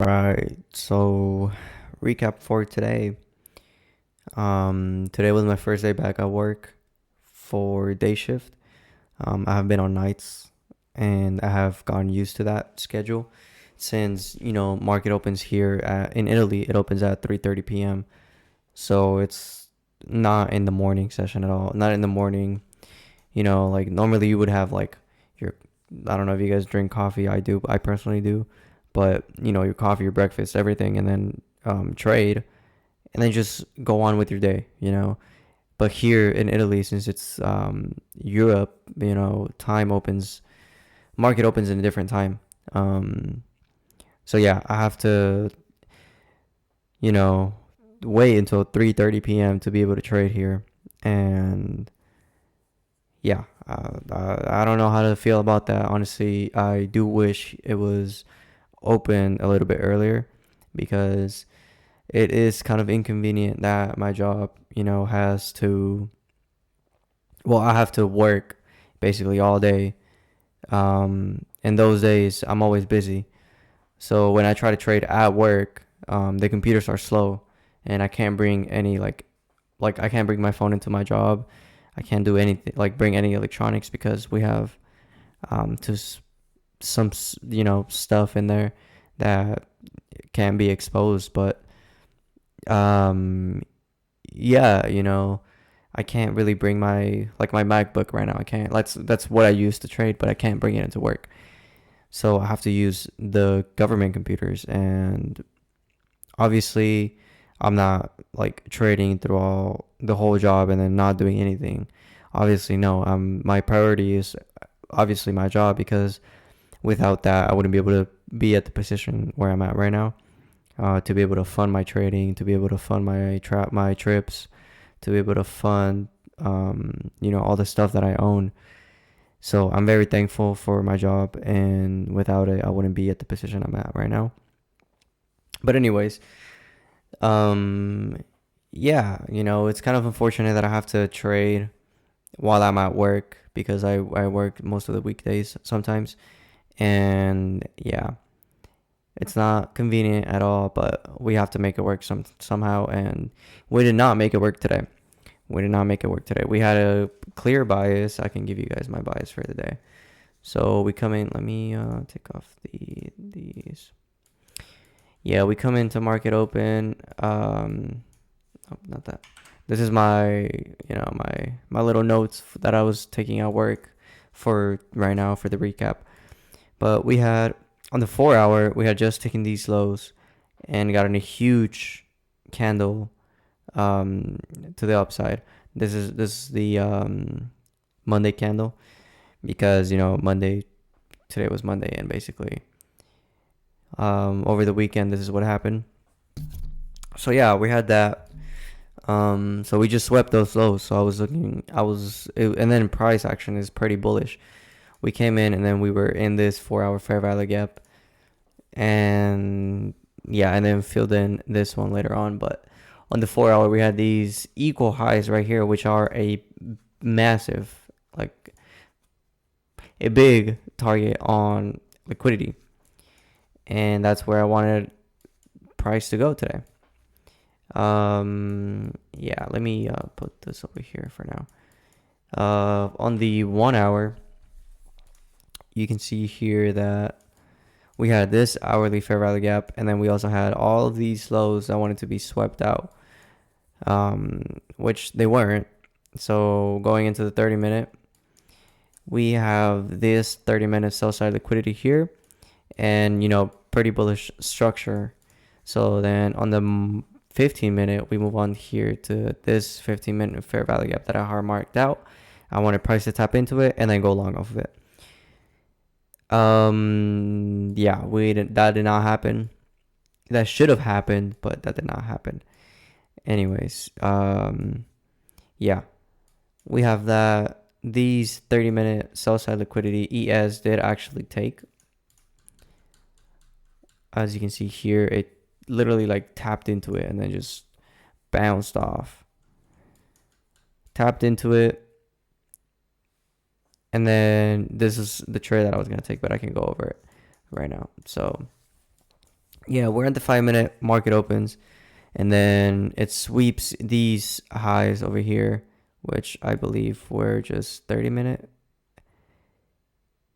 Right. So recap for today. Today was my first day back at work for day shift. I have been on nights and I have gotten used to that schedule since, market opens here in Italy. It opens at 3:30 p.m. So it's not in the morning session at all. Not in the morning, like normally you would have like your I don't know if you guys drink coffee. I do. I personally do. But, your coffee, your breakfast, everything, and then trade, and then just go on with your day. But here in Italy, since it's Europe, market opens in a different time. Um, so yeah, I have to, you know, wait until 3:30 p.m. to be able to trade here. And yeah, I don't know how to feel about that. Honestly, I do wish it was open a little bit earlier because it is kind of inconvenient that my job, has to, well, I have to work basically all day. And those days I'm always busy. So when I try to trade at work, the computers are slow and I can't bring any like I can't bring my phone into my job. I can't do anything like bring any electronics because we have to some stuff in there that can be exposed. But um yeah, I can't really bring my MacBook right now. I can't. That's what I use to trade, but I can't bring it into work. So I have to use the government computers, and obviously I'm not like trading through all the whole job and then not doing anything. Obviously no. My priority is obviously my job because without that I wouldn't be able to be at the position where I'm at right now. To be able to fund my trading, to be able to fund my trips, to be able to fund all the stuff that I own. So I'm very thankful for my job, and without it, I wouldn't be at the position I'm at right now. But anyways, um, yeah, it's kind of unfortunate that I have to trade while I'm at work because I work most of the weekdays sometimes, and yeah, it's not convenient at all. But we have to make it work somehow, and we did not make it work today. We did not make it work today. We had a clear bias. I can give you guys my bias for the day. So we come in. Let me take off these. Yeah, we come into market open. Oh, not that. This is my little notes that I was taking at work for right now for the recap. But we had on the 4 hour we had just taken these lows and gotten a huge candle to the upside. This is the Monday candle because Monday today was Monday, and basically over the weekend this is what happened. So yeah, we had that. So we just swept those lows. So and then price action is pretty bullish. We came in and then we were in this 4 hour fair value gap, and yeah, and then filled in this one later on. But on the 4 hour, we had these equal highs right here, which are a massive, like a big target on liquidity. And that's where I wanted price to go today. Yeah, let me put this over here for now. On the 1 hour, you can see here that we had this hourly fair value gap, and then we also had all of these lows that wanted to be swept out, which they weren't. So going into the 30-minute, we have this 30-minute sell side liquidity here, and pretty bullish structure. So then on the 15-minute, we move on here to this 15-minute fair value gap that I hard marked out. I want to price to tap into it and then go long off of it. Yeah, that did not happen. That should have happened, but that did not happen. Anyways, yeah, we have that. These 30-minute sell side liquidity ES did actually take. As you can see here, it literally like tapped into it and then just bounced off. Tapped into it. And then this is the trade that I was going to take, but I can go over it right now. So Yeah, we're at the 5 minute, market opens, and then it sweeps these highs over here, which I believe were just 30 minute.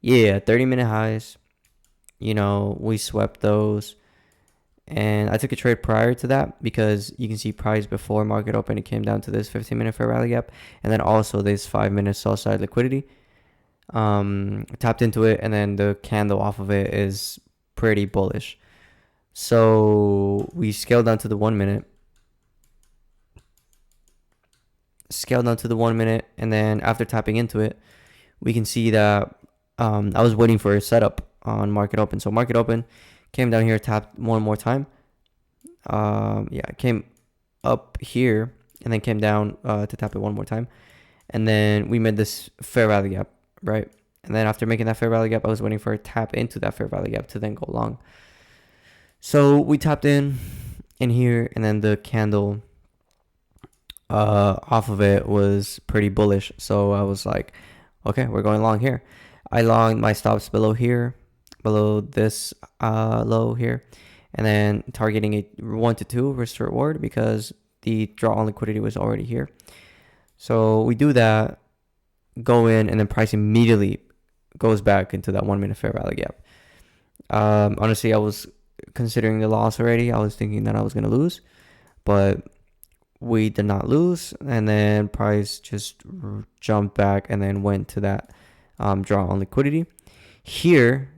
Yeah, 30 minute highs. We swept those. And I took a trade prior to that because you can see price before market open, it came down to this 15 minute fair value gap. And then also this 5 minute sell side liquidity. Tapped into it, and then the candle off of it is pretty bullish. So we scaled down to the 1 minute. Scaled down to the 1 minute, and then after tapping into it, we can see that I was waiting for a setup on market open. So market open came down here, tapped one more time. It came up here and then came down to tap it one more time. And then we made this fair value gap, right? And then after making that fair value gap, I was waiting for a tap into that fair value gap to then go long. So we tapped in here, and then the candle off of it was pretty bullish. So I was like, okay, we're going long here. I longed my stops below here, below this low here, and then targeting a 1 to 2 risk to reward because the draw on liquidity was already here. So we do that, go in, and then price immediately goes back into that 1 minute fair value gap. Honestly, I was considering the loss already. I was thinking that I was going to lose, but we did not lose, and then price just jumped back and then went to that draw on liquidity. Here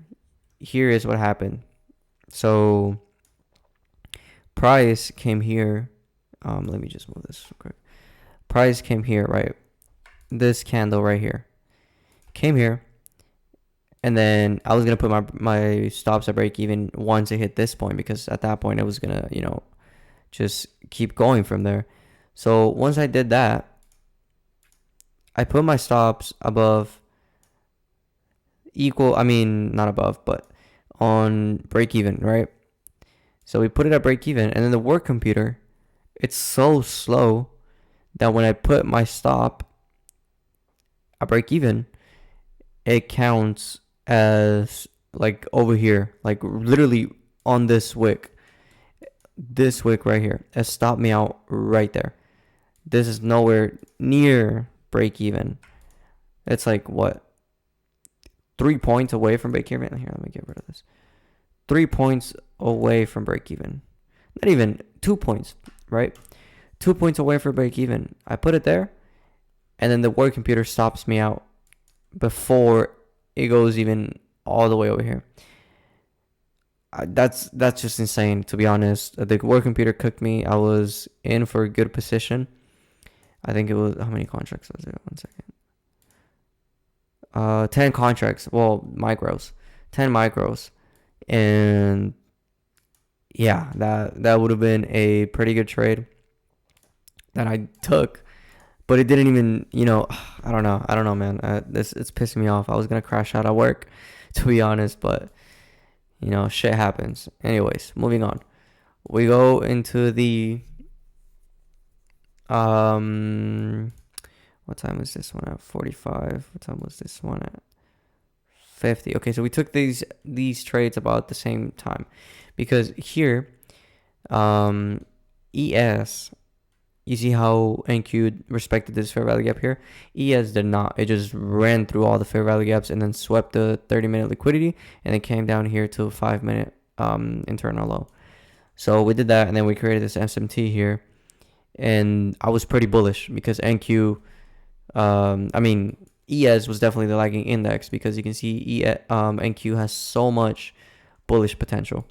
is what happened. So price came here. Let me just move this real quick. Price came here, right? This candle right here came here, and then I was gonna put my stops at break even once it hit this point, because at that point it was gonna just keep going from there. So once I did that, I put my stops above not above, but on break even, right? So we put it at break even, and then the work computer, it's so slow that when I put my stop at break even, it counts as like over here, like literally on this wick right here. It stopped me out right there. This is nowhere near break even. It's like what? 3 points away from break even. Here, let me get rid of this. 3 points away from break even. Not even 2 points, right? 2 points away from break even. I put it there, and then the work computer stops me out before it goes even all the way over here. That's just insane, to be honest. The work computer cooked me. I was in for a good position. I think it was, how many contracts was it? 1 second. 10 contracts. Well, micros. 10 micros. And yeah, that would have been a pretty good trade that I took. But it didn't even, I don't know, man. It's pissing me off. I was going to crash out at work, to be honest, but, shit happens. Anyways, moving on. We go into the, what time was this one at? 45. What time was this one at? 50. Okay, so we took these trades about the same time, because here, ES, you see how NQ respected this fair value gap here? ES did not. It just ran through all the fair value gaps and then swept the 30-minute liquidity, and it came down here to a 5-minute internal low. So we did that, and then we created this SMT here, and I was pretty bullish because NQ, ES was definitely the lagging index, because you can see NQ has so much bullish potential.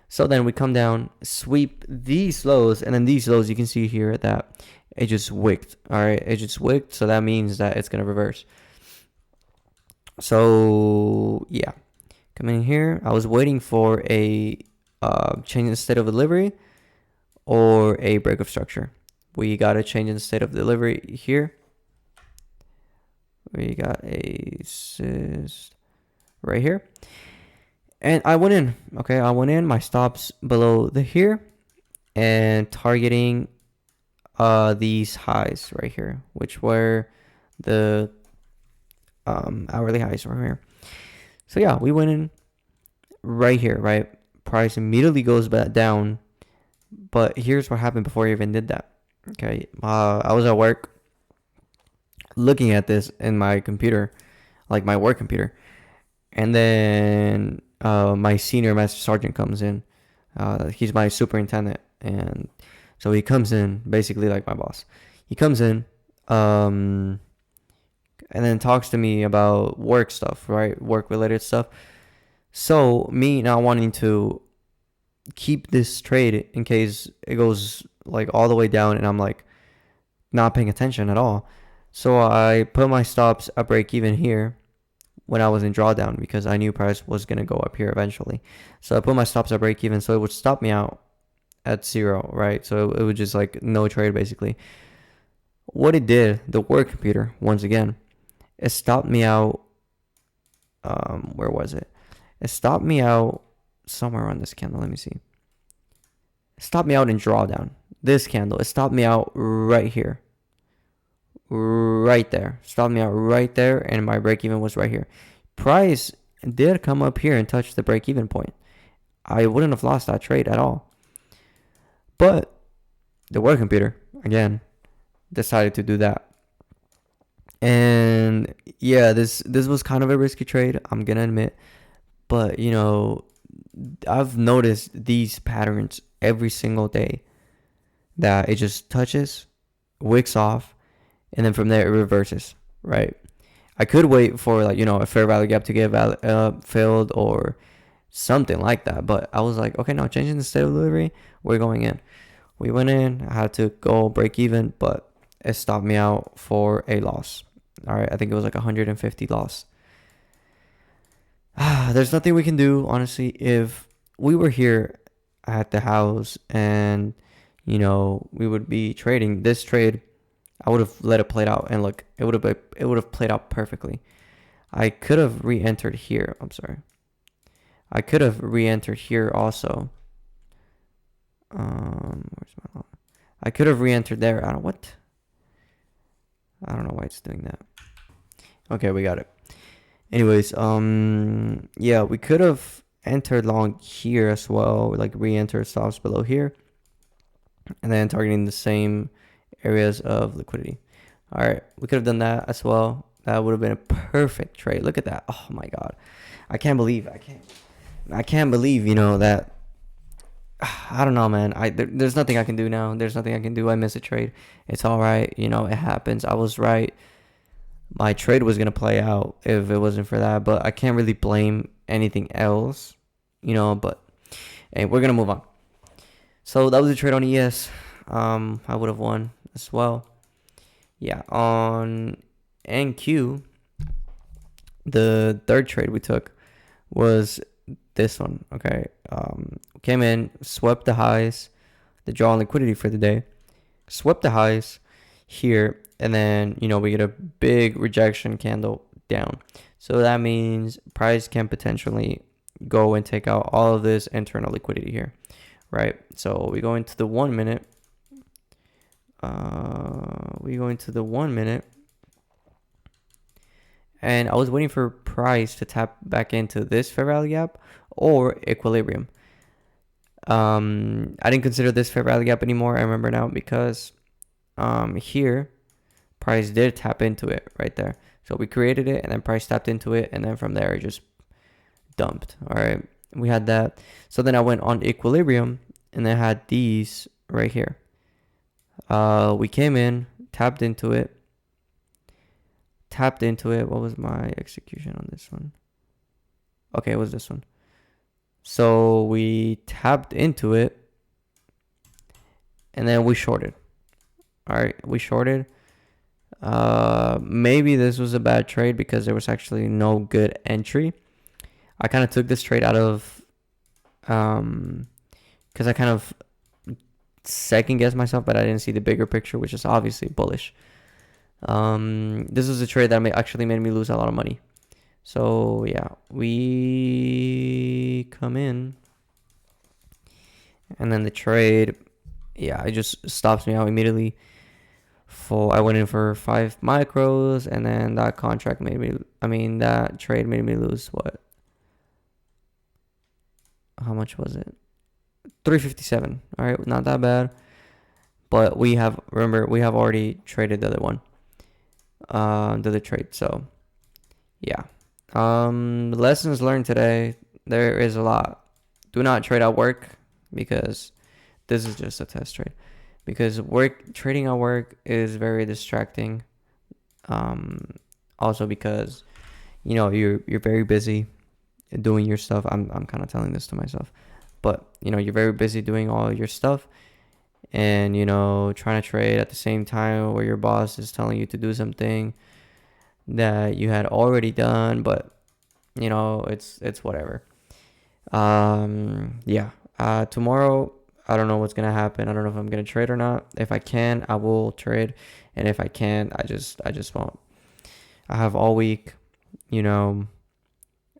So then we come down, sweep these lows, and then these lows, you can see here that it just wicked. All right, it just wicked, so that means that it's going to reverse. So yeah, coming in here, I was waiting for a change in the state of delivery or a break of structure. We got a change in the state of delivery here. We got a cyst right here. And I went in. Okay, I went in. My stops below the here, and targeting these highs right here, which were the hourly highs right here. So yeah, we went in right here, right? price immediately goes back down. But here's what happened before I even did that. Okay, I was at work looking at this in my computer, like my work computer, and then my senior master sergeant comes in. He's my superintendent, and so he comes in basically like my boss. He comes in, and then talks to me about work stuff, right? Work related stuff. So me not wanting to keep this trade in case it goes like all the way down and I'm like not paying attention at all. So I put my stops at break even here when I was in drawdown because I knew price was going to go up here eventually. So I put my stops at break even so it would stop me out at 0, right? So it would just like no trade basically. What it did, the work computer, once again, it stopped me out. Where was it? It stopped me out somewhere on this candle. Let me see. It stopped me out in drawdown. This candle, it stopped me out right here. Right there. Stopped me out right there, and my break even was right here. Price did come up here and touch the break even point. I wouldn't have lost that trade at all. But the work computer, again, decided to do that. And yeah, this was kind of a risky trade, I'm gonna admit. But you know, I've noticed these patterns every single day that it just touches, wicks off, and then from there it reverses, right? I could wait for like, you know, a fair value gap to get filled or something like that, but I was like, okay, no, changing the state of delivery, we're going in. We went in, I had to go break even, but it stopped me out for a loss. All right, I think it was like 150 loss. There's nothing we can do, honestly. If we were here at the house and, you know, we would be trading this trade, I would have let it play out, and look, it would have played out perfectly. I could have re-entered here. I'm sorry. I could have re-entered here also. Where's my? I could have re-entered there. I don't know why it's doing that. Okay, we got it. Anyways, yeah, we could have entered long here as well, like re-enter stops below here, and then targeting the same areas of liquidity. All right, we could have done that as well. That would have been a perfect trade. Look at that. Oh my god, I can't believe you know that. I don't know, man. There's nothing I can do now. There's nothing I can do. I miss a trade. It's all right. You know, it happens. I was right. My trade was gonna play out if it wasn't for that, but I can't really blame anything else, you know. But hey, we're gonna move on. So that was a trade on ES. I would have won as well. Yeah, on NQ, the third trade we took was this one. Okay, came in, swept the highs, the draw on liquidity for the day, swept the highs here, and then, you know, we get a big rejection candle down. So that means price can potentially go and take out all of this internal liquidity here, right? So we go into the 1 minute. And I was waiting for price to tap back into this fair value gap or equilibrium. I didn't consider this fair value gap anymore. I remember now because here price did tap into it right there. So we created it and then price tapped into it, and then from there it just dumped. All right, we had that. So then I went on equilibrium and I had these right here. We came in, tapped into it. What was my execution on this one? Okay, it was this one. So we tapped into it and then we shorted. All right, we shorted. Maybe this was a bad trade because there was actually no good entry. I kind of took this trade out of because I kind of second guessed myself, but I didn't see the bigger picture, which is obviously bullish. This was a trade that actually made me lose a lot of money. So yeah, we come in and then the trade, yeah, it just stops me out immediately. I went in for 5 micros, and then that that trade made me lose what? how much was it? 357. All right, not that bad. But we have, remember, we have already traded the other one, the other trade. So yeah. Lessons learned today. There is a lot. Do not trade at work because this is just a test trade. Because trading at work is very distracting. Also because you're very busy doing your stuff. I'm kind of telling this to myself, but you're very busy doing all your stuff, and trying to trade at the same time where your boss is telling you to do something that you had already done, but it's whatever. Yeah. Tomorrow I don't know what's gonna happen. I don't know if I'm gonna trade or not. If I can, I will trade, and if I can't, I just won't. I have all week, you know.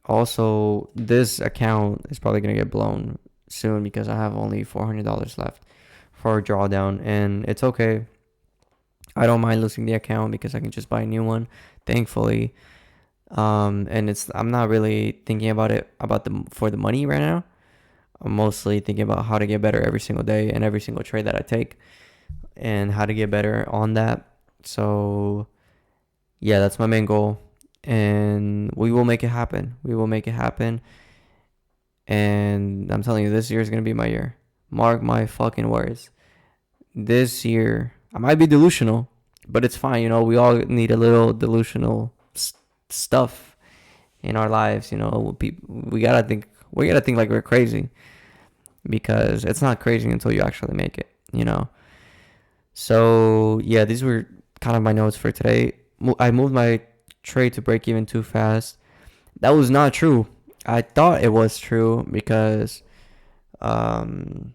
Also, this account is probably gonna get blown soon because I have only $400 left for a drawdown, and it's okay. I don't mind losing the account because I can just buy a new one, thankfully. And I'm not really thinking about it about the for the money right now. I'm mostly thinking about how to get better every single day and every single trade that I take, and how to get better on that. So yeah, that's my main goal, and we will make it happen. We will make it happen, and I'm telling you, this year is gonna be my year. Mark my fucking words. This year, I might be delusional, but it's fine. We all need a little delusional stuff in our lives. We gotta think. We gotta think like we're crazy, because it's not crazy until you actually make it. So yeah, these were kind of my notes for today. I moved my trade to break even too fast. That was not true. I thought it was true because, um,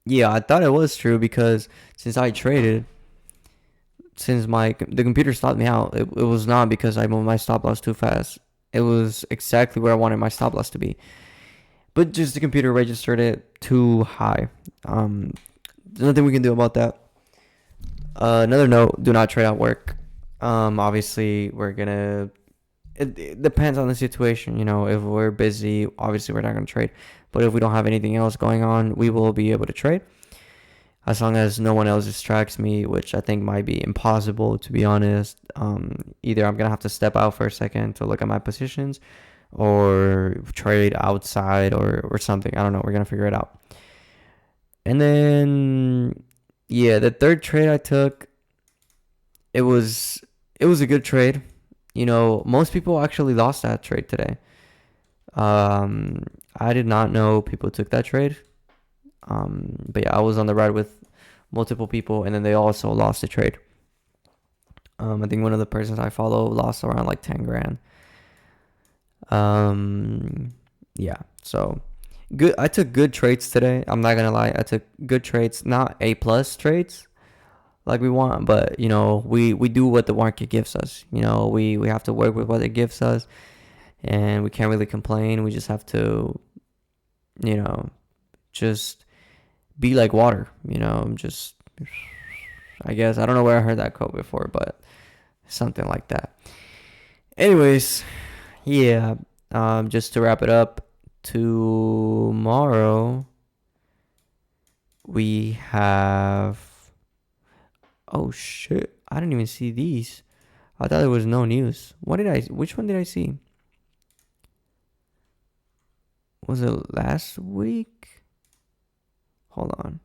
yeah, I thought it was true because since I traded, since the computer stopped me out, it was not because I moved my stop loss too fast. It was exactly where I wanted my stop loss to be, but just the computer registered it too high. There's nothing we can do about that. Another note: do not trade at work. Obviously, we're gonna. It depends on the situation. If we're busy, obviously we're not gonna trade. But if we don't have anything else going on, we will be able to trade as long as no one else distracts me, which I think might be impossible, to be honest. Either I'm gonna have to step out for a second to look at my positions, or trade outside, or something. I don't know. We're gonna figure it out. And then, yeah, the third trade I took, it was a good trade. Most people actually lost that trade today. I did not know people took that trade. But yeah, I was on the ride with multiple people, and then they also lost the trade. I think one of the persons I follow lost around like 10 grand. Yeah, so good. I took good trades today. I'm not gonna lie. I took good trades, not A plus trades like we want, but we do what the market gives us. We have to work with what it gives us, and we can't really complain. We just have to, just be like water. Just, I guess, I don't know where I heard that quote before, but something like that. Anyways, yeah. Just to wrap it up, tomorrow we have. Oh shit! I didn't even see these. I thought there was no news. Which one did I see? Was it last week? Hold on.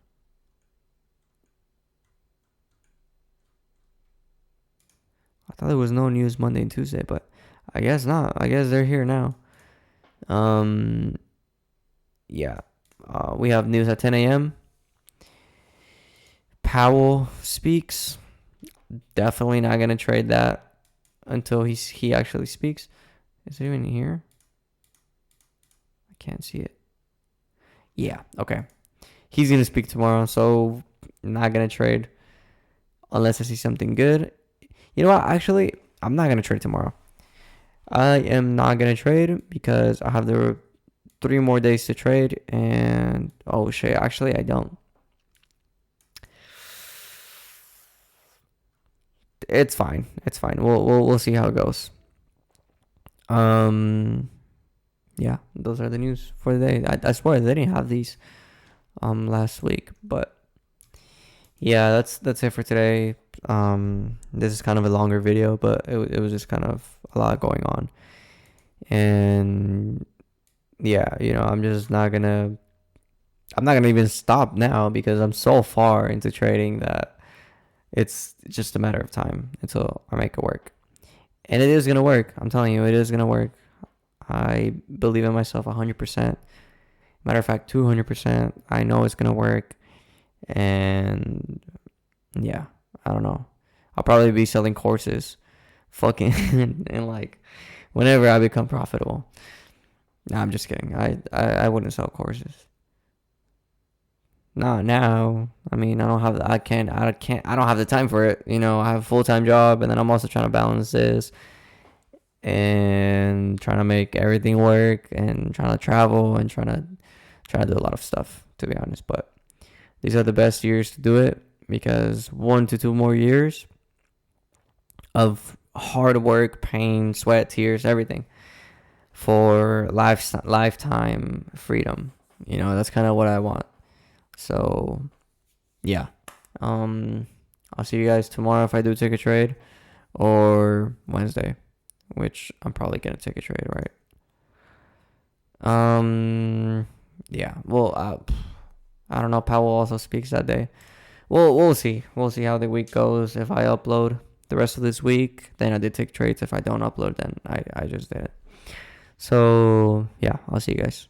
I thought there was no news Monday and Tuesday, but I guess not. I guess they're here now. Um, yeah. We have news at 10 a.m. Powell speaks. Definitely not gonna trade that until he actually speaks. Is it even here? I can't see it. Yeah. Okay. He's gonna speak tomorrow, so not gonna trade unless I see something good. You know what? Actually, I'm not gonna trade tomorrow. I am not gonna trade because I have the 3 more days to trade, and oh shit, actually I don't. It's fine. It's fine. We'll see how it goes. Um, yeah, those are the news for the day. I swear they didn't have these last week, but yeah, that's it for today. This is kind of a longer video, but it was just kind of a lot going on, and yeah, I'm not gonna even stop now because I'm so far into trading that it's just a matter of time until I make it work. And it is gonna work. I'm telling you, it is gonna work. I believe in myself 100%. Matter of fact, 200%. I know it's gonna work. And yeah, I don't know. I'll probably be selling courses, fucking, and like whenever I become profitable. Nah, I'm just kidding. I wouldn't sell courses. Not now. I mean, I don't have the time for it. I have a full-time job, and then I'm also trying to balance this and trying to make everything work and trying to travel and trying to do a lot of stuff, to be honest. But these are the best years to do it because 1 to 2 more years of hard work, pain, sweat, tears, everything for lifetime freedom. That's kind of what I want. So, yeah. I'll see you guys tomorrow if I do take a trade, or Wednesday, which I'm probably gonna take a trade, right? Yeah. Well, I don't know. Powell also speaks that day. Well, we'll see. We'll see how the week goes. If I upload the rest of this week, then I did take trades. If I don't upload, then I just did it. So yeah, I'll see you guys.